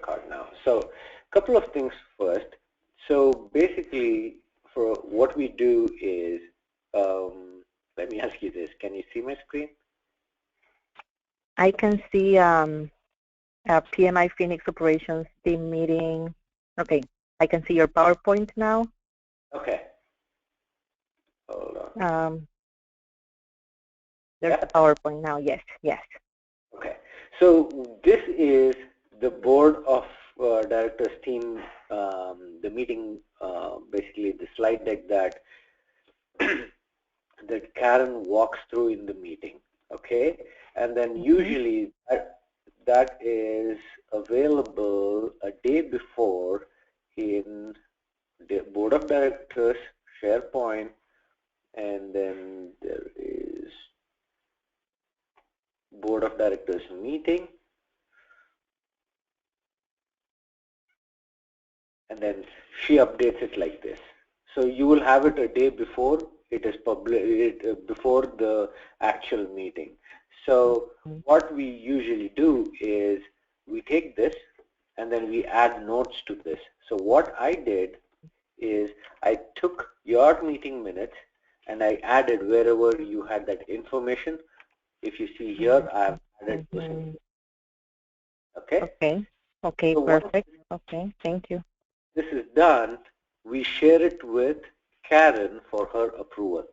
record now. So a couple of things first. So basically, for what we do is, let me ask you this. Can you see my screen? I can see PMI Phoenix operations team meeting. Okay, I can see your PowerPoint now. Okay. Hold on. There's a PowerPoint now. Yes, yes. Okay. So this is the board of directors team, the meeting, basically the slide deck that that Karen walks through in the meeting. Okay, and then usually that is available a day before in the board of directors SharePoint, and then there is board of directors meeting, and then she updates it like this. So you will have it a day before it is published, before the actual meeting. So what we usually do is we take this and then we add notes to this. So what I did is I took your meeting minutes and I added wherever you had that information. If you see here, I have added this. Okay? Okay. Okay, so perfect. Okay, thank you. This is done, we share it with Karen for her approval.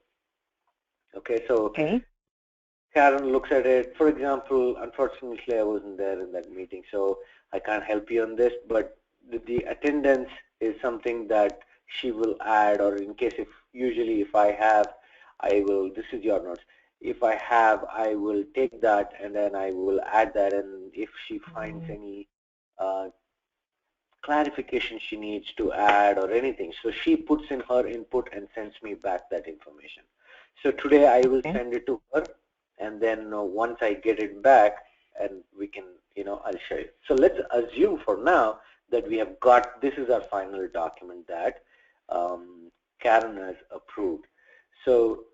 Okay, so Karen looks at it. For example, unfortunately, I wasn't there in that meeting, so I can't help you on this, but the attendance is something that she will add, or in case usually if I have, I will, this is your notes. If I have, I will take that and then I will add that, and if she finds any clarification she needs to add or anything, so she puts in her input and sends me back that information. So today I will send it to her, and then once I get it back, and we can, I'll show you. So let's assume for now that we have got, this is our final document that Karen has approved. So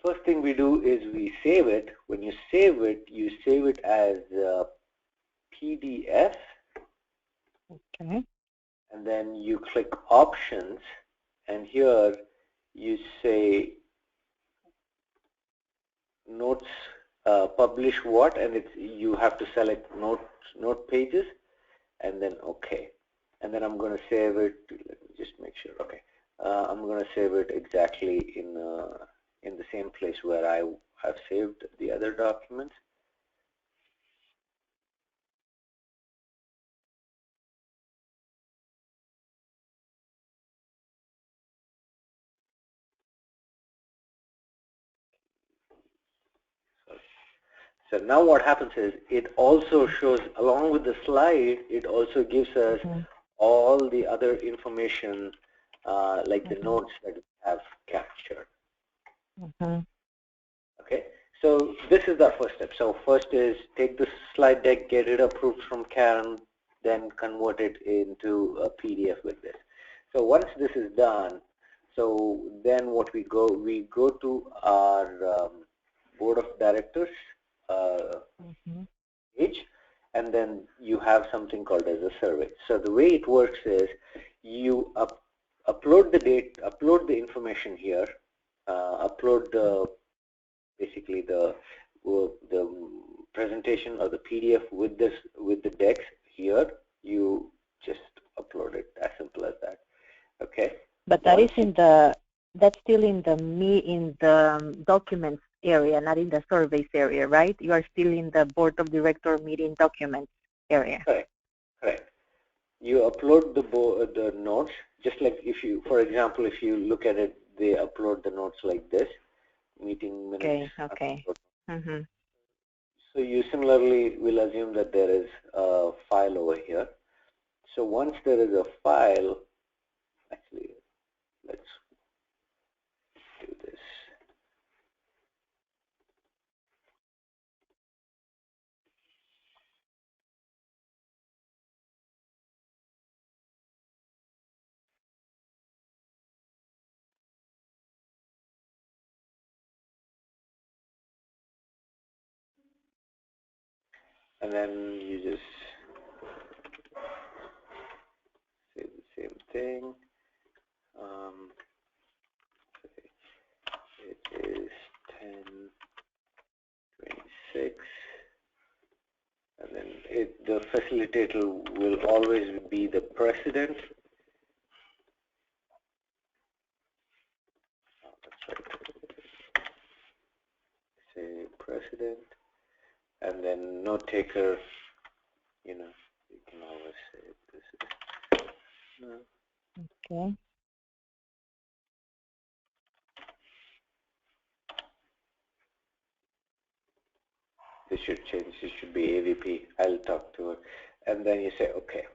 first thing we do is we save it. When you save it, you save it as a PDF. Okay. And then you click options, and here you say notes, publish what, and you have to select note pages, and then okay. And then I'm going to save it. Let me just make sure. Okay, I'm going to save it exactly in the same place where I have saved the other documents. So now what happens is it also shows, along with the slide, it also gives us all the other information like the notes that we have captured. Okay, so this is our first step. So first is take the slide deck, get it approved from Karen, then convert it into a PDF with this. So once this is done, so then what we go to our board of directors page, and then you have something called as a survey. So the way it works is you upload the date, upload the information here, upload the basically the presentation or the PDF with the decks here. You just upload it, as simple as that. Okay. But that is that's still in the documents area, not in the surveys area, right? You are still in the board of director meeting documents area. Correct. Correct. You upload the notes, just like if you, for example, if you look at it, they upload the notes like this, meeting minutes. Okay. Okay. So you similarly will assume that there is a file over here. So once there is a file, actually, let's do this. And then you just thing. It is 10:26, and then the facilitator will always be the president. Oh, that's right. Say president, and then note taker. You know, you can always say this is. No. Okay. This should change. This should be AVP. I'll talk to her. And then you say, okay.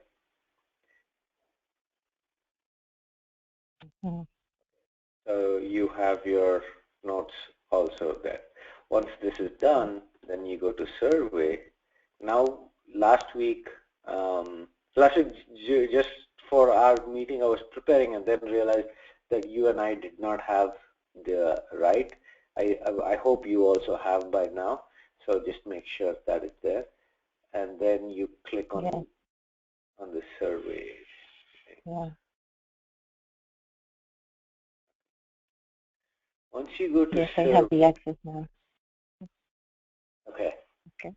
So you have your notes also there. Once this is done, then you go to survey. Now, last week, just for our meeting, I was preparing and then realized that you and I did not have the right. I hope you also have by now. So just make sure that it's there, and then you click on the survey. Yeah. Once you go to yes, survey, I have the access now. Okay. Okay.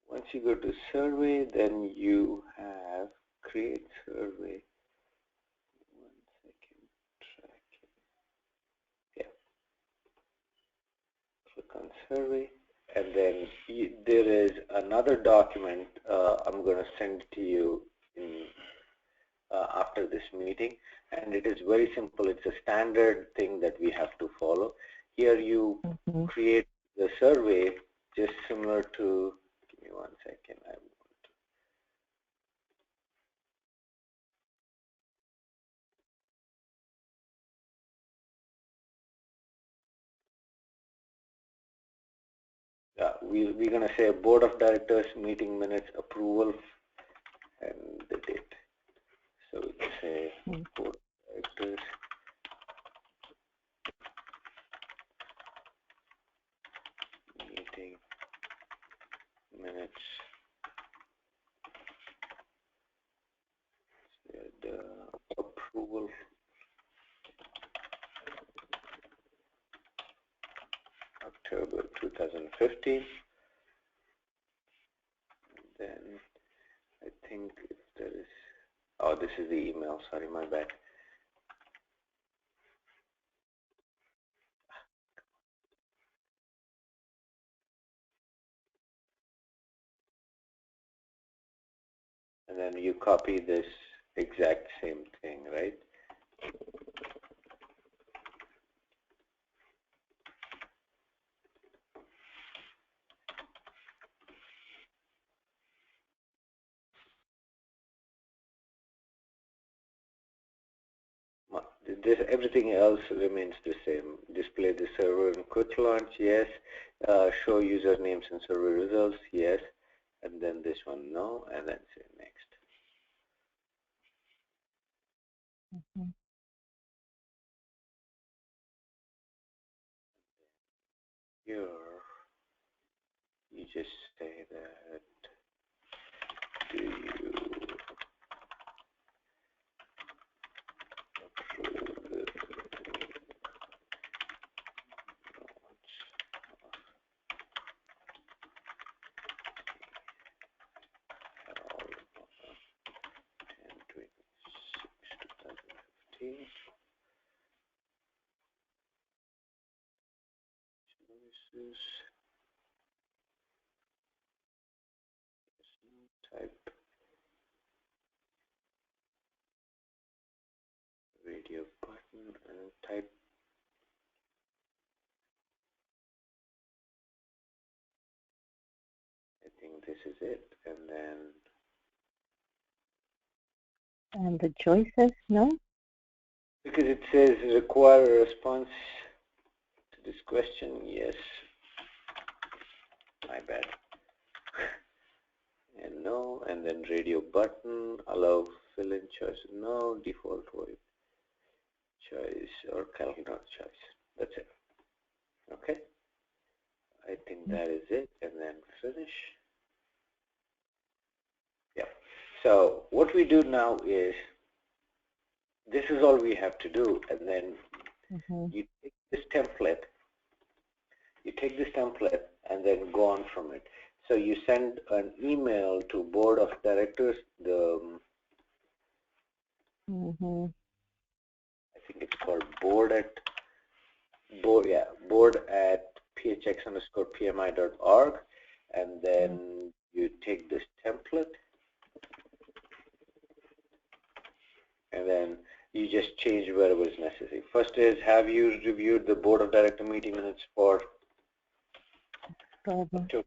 Once you go to survey, then you have create survey. 1 second, tracking. Yeah. Click on survey, and then there is another document I'm going to send to you in after this meeting, and it is very simple. It's a standard thing that we have to follow. Here you create the survey just similar to, give me 1 second, I want to, we're going to say board of directors meeting minutes approval and the date. So we can say board of directors meeting minutes, the approval October 2015. Then I think if there is, oh, this is the email, sorry, my bad. And then you copy this exact same thing, right? Everything else remains the same. Display the server and quick launch, yes. Show usernames and server results, yes. And then this one, no. And then say next. Here, you just say that, do you approve the type radio button and type I think this is it, and then and the choices, no? Because it says require a response to this question, yes. My bad. And no, and then radio button, allow fill-in choice, no, default VoIP choice or calculator choice. That's it. Okay. I think that is it, and then finish. Yeah. So what we do now is, this is all we have to do, and then you take this template, and then go on from it. So you send an email to board of directors, I think it's called board at phx_pmi.org, and then you take this template, and then you just change wherever is necessary. First is, have you reviewed the board of director meeting minutes for October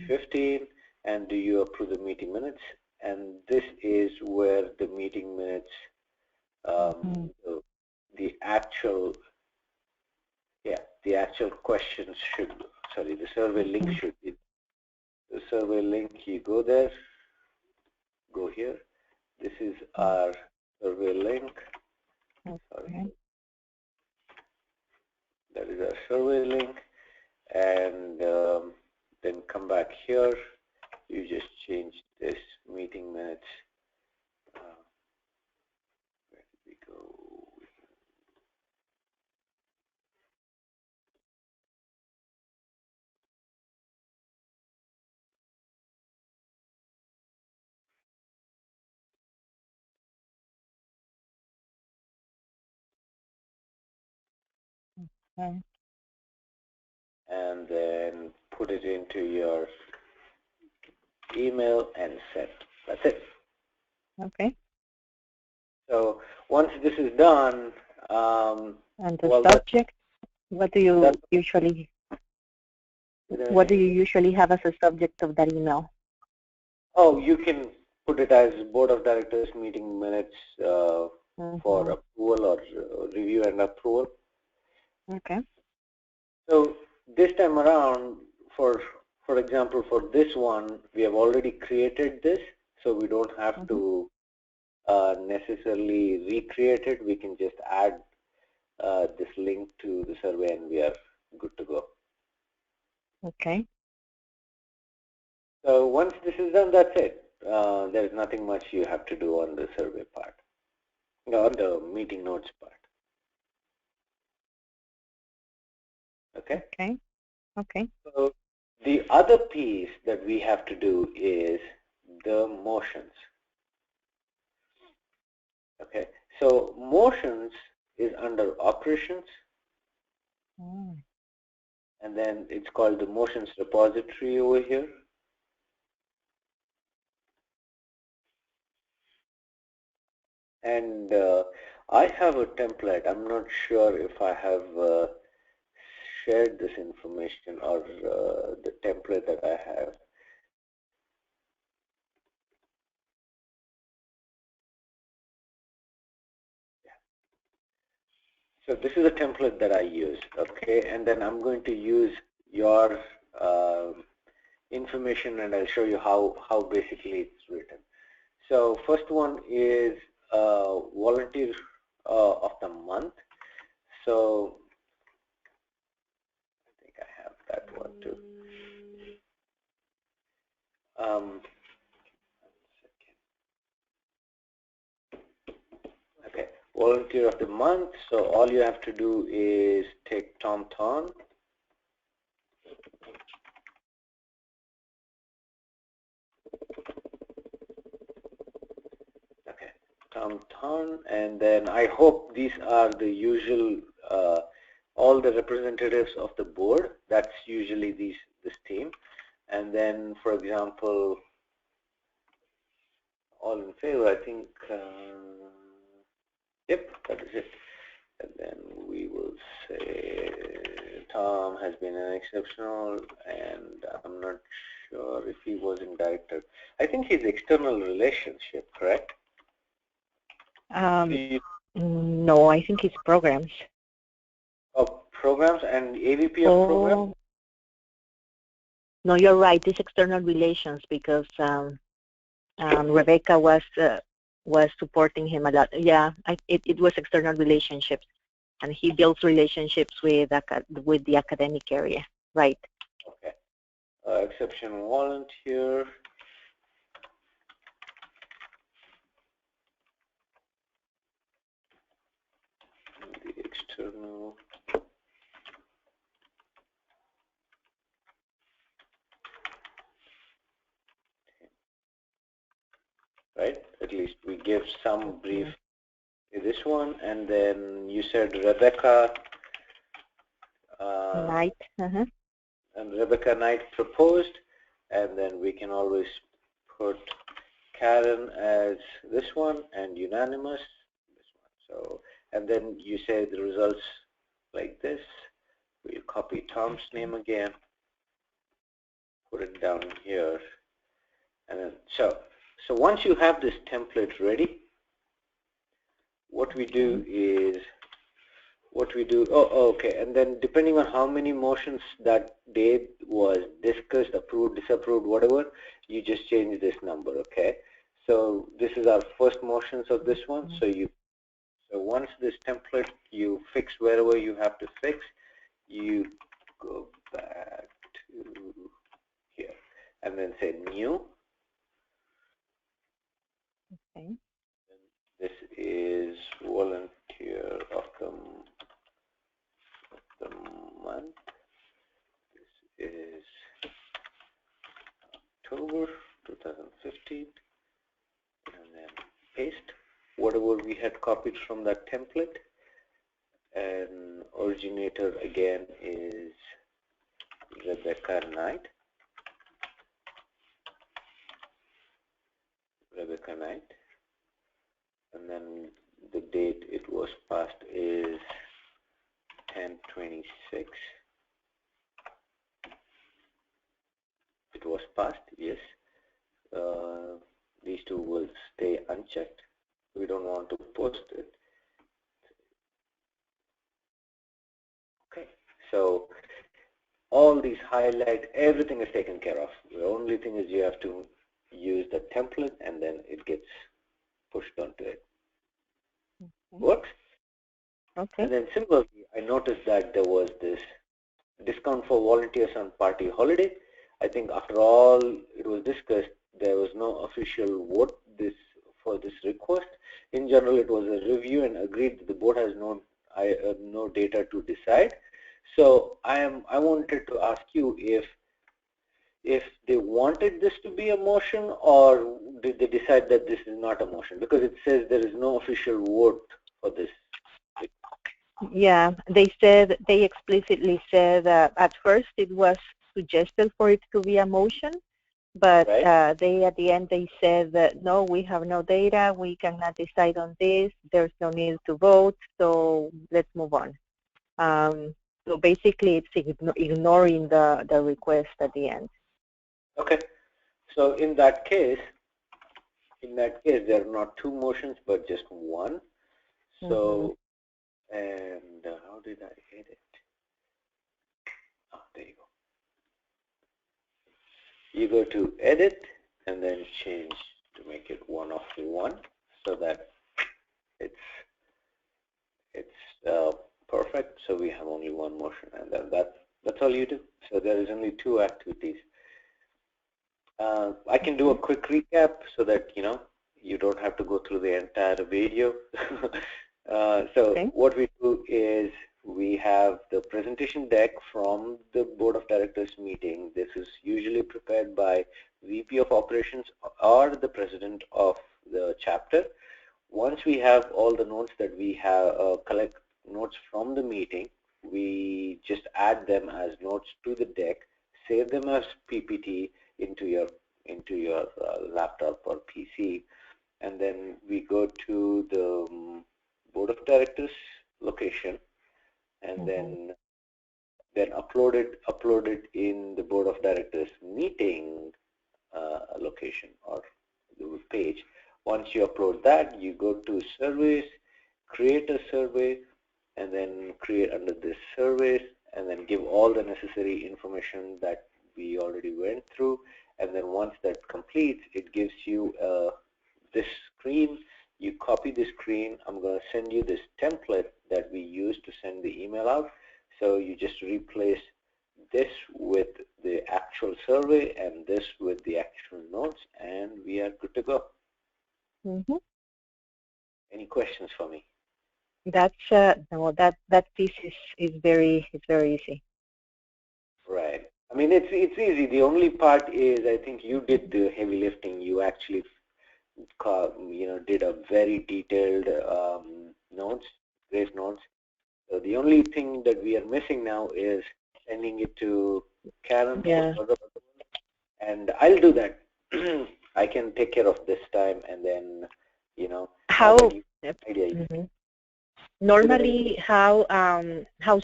15, and do you approve the meeting minutes? And this is where the meeting minutes, the actual questions should, sorry, the survey link should be, the survey link, you go there, go here, this is our survey link, sorry, that is our survey link, and then come back here, you just change this meeting minutes, where did we go? And then put it into your email and send. That's it. Okay. So once this is done, and the subject, what do you usually have as a subject of that email? Oh, you can put it as board of directors meeting minutes for approval or review and approval. Okay. So this time around, for example, for this one, we have already created this, so we don't have to necessarily recreate it. We can just add this link to the survey, and we are good to go. Okay. So once this is done, that's it. There's nothing much you have to do on the survey part, on the meeting notes part. Okay? Okay. Okay. So the other piece that we have to do is the motions. Okay. So motions is under operations, and then it's called the motions repository over here. And I have a template. I'm not sure if I have shared this information or the template that I have. So this is a template that I use, okay, and then I'm going to use your information, and I'll show you how basically it's written. So first one is volunteer of the month. So I think I have that one too. Okay, volunteer of the month. So all you have to do is take Tom Thorne. Okay, Tom Thorne, and then I hope these are the usual, all the representatives of the board. That's usually this team. And then, for example, all in favor, I think, yep, that is it. And then we will say Tom has been an exceptional, and I'm not sure if he was in director. I think he's external relationship, correct? No, I think it's programs. Oh, programs and AVP of programs? No, you're right. It's external relations because Rebecca was supporting him a lot. Yeah, it was external relationships, and he builds relationships with the academic area, right? Okay. Exceptional volunteer. the external. Right? At least we give some brief to this one, and then you said Rebecca Knight. And Rebecca Knight proposed, and then we can always put Karen as this one and unanimous this one. So, and then you say the results like this. We'll copy Tom's name again, put it down here, and then so once you have this template ready, what we do is okay, and then depending on how many motions that day was discussed, approved, disapproved, whatever, you just change this number. Okay, so this is our first motions of this one. So once this template you fix wherever you have to fix, you go back to here and then say new. Okay. This is volunteer of the month. This is October 2015, and then paste whatever we had copied from that template, and originator again is Rebecca Knight. And then the date it was passed is 10/26. It was passed, yes. These two will stay unchecked. We don't want to post it. Okay, so all these highlight, everything is taken care of. The only thing is you have to use the template and then it gets pushed onto it. Okay. Works? Okay. And then similarly, I noticed that there was this discount for volunteers on party holiday. I think after all it was discussed, there was no official vote for this request. In general, it was a review and agreed that the board has no data to decide. So I wanted to ask you if they wanted this to be a motion, or did they decide that this is not a motion, because it says there is no official vote for this. Yeah, they explicitly said that at first it was suggested for it to be a motion, but right. They at the end they said that no, we have no data, we cannot decide on this, there's no need to vote, so let's move on. So basically it's ignoring the request at the end. Okay, so in that case there are not two motions but just one. So and how did I edit? Oh, there you go. You go to edit and then change to make it 1:1, so that it's perfect. So we have only one motion, and then that's all you do. So there is only two activities. I can do a quick recap so that you don't have to go through the entire video. What we do is we have the presentation deck from the Board of Directors meeting. This is usually prepared by VP of Operations or the President of the chapter. Once we have all the notes that we have, collect notes from the meeting, we just add them as notes to the deck, save them as PPT into your laptop or PC, and then we go to the Board of Directors location, and then upload it in the Board of Directors meeting location or the page. Once you upload that, you go to surveys, create a survey, and then create under this surveys, and then give all the necessary information that we already went through. And then once that completes, it gives you this screen. You copy the screen. I'm going to send you this template that we use to send the email out. So you just replace this with the actual survey and this with the actual notes, and we are good to go. Any questions for me? That's no, that piece is very easy. Right. I mean, it's easy. The only part is I think you did the heavy lifting. You actually, did a very detailed notes, great notes. So the only thing that we are missing now is sending it to Karen Yeah. for further, and I'll do that. I can take care of this time, and then, How? idea. Normally, how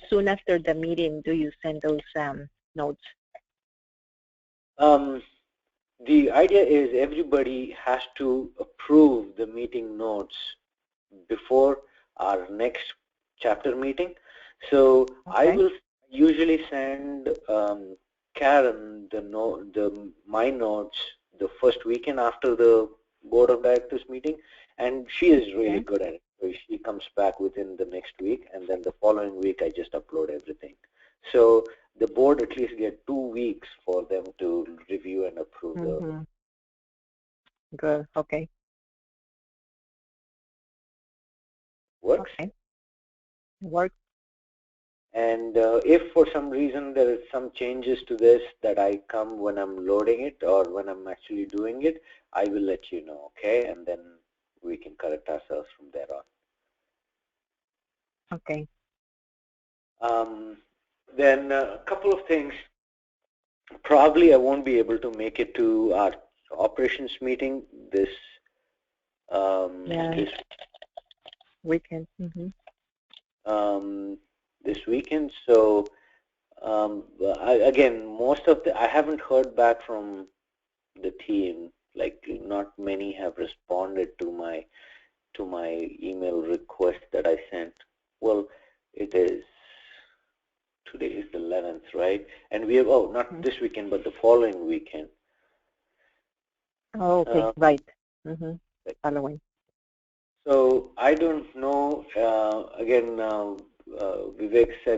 soon after the meeting do you send those notes? The idea is everybody has to approve the meeting notes before our next chapter meeting. So Okay. I will usually send Karen my notes the first weekend after the board of directors meeting, and she is really good at it. So she comes back within the next week, and then the following week I just upload everything. So the board at least get 2 weeks for them to review and approve the. Good. Okay. Works. Okay. Works. And if for some reason there is some changes to this that I come when I'm loading it or when I'm actually doing it, I will let you know, okay? And then we can correct ourselves from there on. Okay. Then a couple of things. Probably I won't be able to make it to our operations meeting this this weekend. this weekend. So again, I haven't heard back from the team. Like, not many have responded to my email request that I sent. Well, today is the 11th, right? And we have not this weekend, but the following weekend. Oh, okay, right. Following. So I don't know. Again, Vivek said